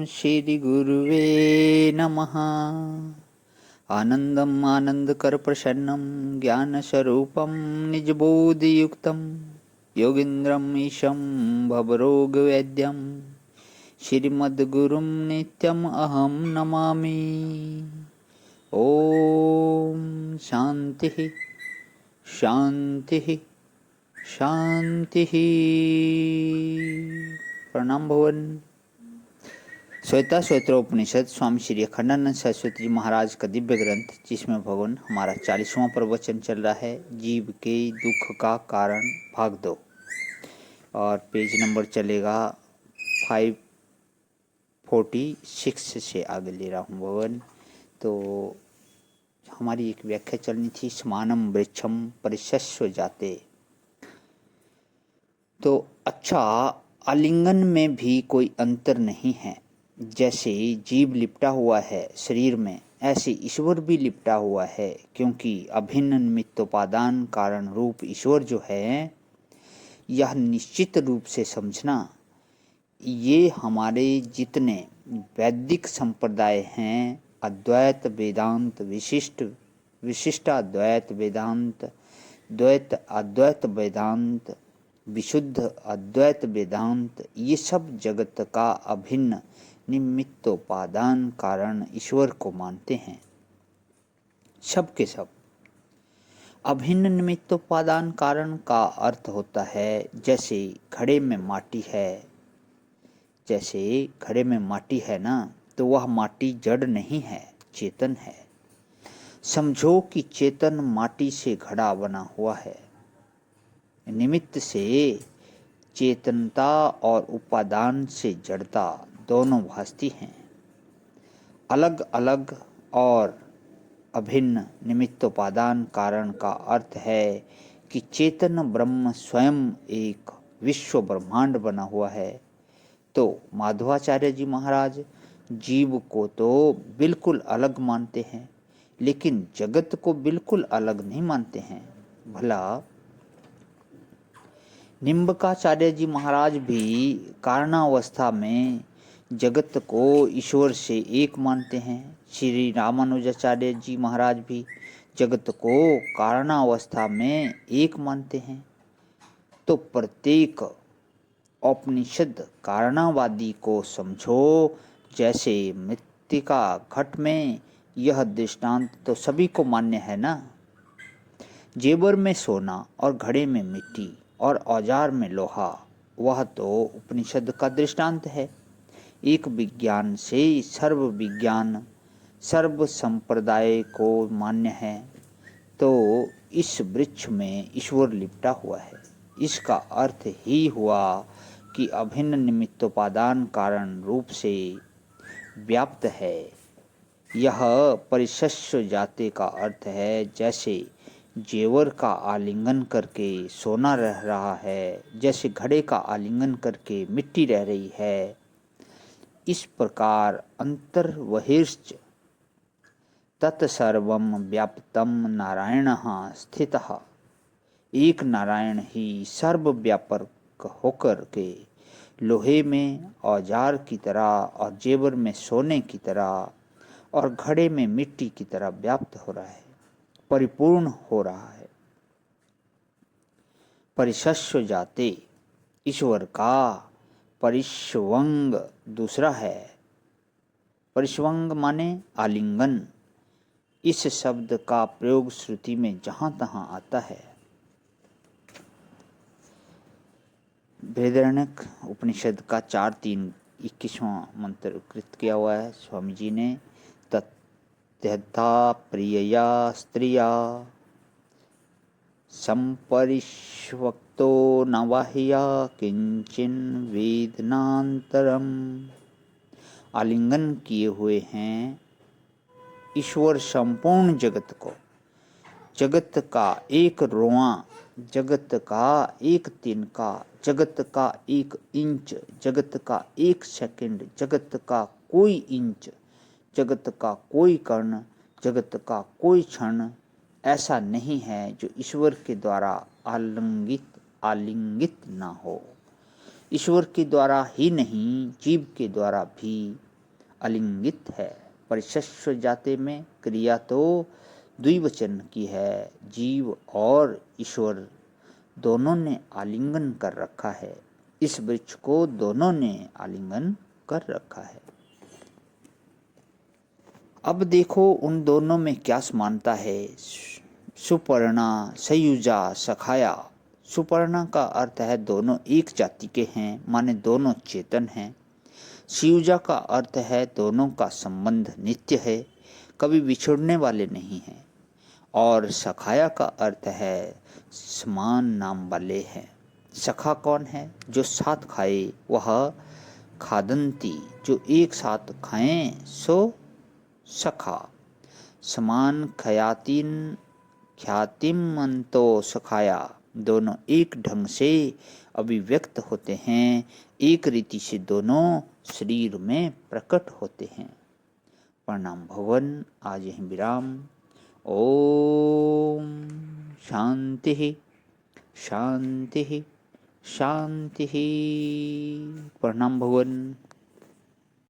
श्री गुरुवे नमः। आनंदम आनंदकर प्रसन्नम ज्ञानस्वरूपम निजबोधियुक्तम योगींद्रम ईशं भवरोगवैद्यम श्रीमद्गुरुं नित्यम अहम नमामि। ओम शांति शांति शांति। प्रणाम भवन। श्वेता श्वेत्रोपनिषद स्वामी श्री अखंडानंद सरस्वती जी महाराज का दिव्य ग्रंथ, जिसमें भगवान हमारा 40वां प्रवचन चल रहा है, जीव के दुख का कारण, भाग 2। और पेज नंबर चलेगा 546 से आगे ले रहा हूँ भगवान। तो हमारी एक व्याख्या चलनी थी, समानम वृक्षम परिशस्व जाते। तो अच्छा, आलिंगन में भी कोई अंतर नहीं है। जैसे जीव लिपटा हुआ है शरीर में, ऐसे ईश्वर भी लिपटा हुआ है, क्योंकि अभिन्न निमित्तोपादान कारण रूप ईश्वर जो है, यह निश्चित रूप से समझना। ये हमारे जितने वैदिक संप्रदाय हैं, अद्वैत वेदांत, विशिष्टाद्वैत वेदांत, द्वैत अद्वैत वेदांत, विशुद्ध अद्वैत वेदांत, ये सब जगत का अभिन्न निमित्तोपादान कारण ईश्वर को मानते हैं। सब के सब अभिन्न निमित्तोपादान कारण का अर्थ होता है, जैसे घड़े में माटी है, जैसे घड़े में माटी है ना, तो वह माटी जड़ नहीं है, चेतन है। समझो कि चेतन माटी से घड़ा बना हुआ है। निमित्त से चेतनता और उपादान से जड़ता दोनों भासती हैं। अलग अलग और अभिन्न निमित्तोपादान कारण का अर्थ है कि चेतन ब्रह्म स्वयं एक विश्व ब्रह्मांड बना हुआ है। तो माधवाचार्य जी महाराज जीव को तो बिल्कुल अलग मानते हैं, लेकिन जगत को बिल्कुल अलग नहीं मानते हैं। भला निम्बकाचार्य जी महाराज भी कारणावस्था में जगत को ईश्वर से एक मानते हैं। श्री रामानुजाचार्य जी महाराज भी जगत को कारणावस्था में एक मानते हैं। तो प्रत्येक औपनिषद कारणावादी को समझो। जैसे मृत्तिका घट में, यह दृष्टांत तो सभी को मान्य है ना। जेवर में सोना और घड़े में मिट्टी और औजार में लोहा, वह तो उपनिषद का दृष्टांत है। एक विज्ञान से सर्व विज्ञान, सर्व संप्रदाय को मान्य है। तो इस वृक्ष में ईश्वर लिपटा हुआ है। इसका अर्थ ही हुआ कि अभिन्न निमित्तोपादान कारण रूप से व्याप्त है। यह परिशस्व जाते का अर्थ है, जैसे जेवर का आलिंगन करके सोना रह रहा है, जैसे घड़े का आलिंगन करके मिट्टी रह रही है। इस प्रकार अंतर्बहिश्च तत्सर्वं व्याप्तं नारायणः स्थितः। एक नारायण ही सर्वव्यापक होकर के लोहे में औजार की तरह और जेवर में सोने की तरह और घड़े में मिट्टी की तरह व्याप्त हो रहा है, परिपूर्ण हो रहा है। परिशस्व जाते ईश्वर का परिष्वंग दूसरा है। परिष्वंग माने आलिंगन। इस शब्द का प्रयोग श्रुति में जहां तहां आता है। बृहदारण्यक उपनिषद का 4:3-21वां मंत्र उद्धृत किया हुआ है स्वामी जी ने। तथा प्रियया स्त्रिया संपरिष्वक्तो न बाह्या किंचिन वेदनांतरम। आलिंगन किए हुए हैं ईश्वर संपूर्ण जगत को। जगत का एक रोआ, जगत का एक तिनका, जगत का एक इंच, जगत का एक सेकंड, जगत का कोई इंच, जगत का कोई कण, जगत का कोई क्षण ऐसा नहीं है जो ईश्वर के द्वारा आलिंगित ना हो। ईश्वर के द्वारा ही नहीं, जीव के द्वारा भी अलिंगित है। परिशस्व जाते में क्रिया तो द्विवचन की है। जीव और ईश्वर दोनों ने आलिंगन कर रखा है। इस वृक्ष को दोनों ने आलिंगन कर रखा है। अब देखो उन दोनों में क्या समानता है। सुपर्णा सयुजा सखाया। सुपर्णा का अर्थ है दोनों एक जाति के हैं, माने दोनों चेतन हैं। शिवजा का अर्थ है दोनों का संबंध नित्य है, कभी बिछुड़ने वाले नहीं हैं। और सखाया का अर्थ है समान नाम वाले हैं। सखा कौन है? जो साथ खाए, वह खादंती, जो एक साथ खाएं सो सखा। समान खयातिन ख्यातिमंतो सखाया। दोनों एक ढंग से अभिव्यक्त होते हैं, एक रीति से दोनों शरीर में प्रकट होते हैं। प्रणाम भवन। आज यहीं विराम। ओम शांति शांति शांति। प्रणाम भवन।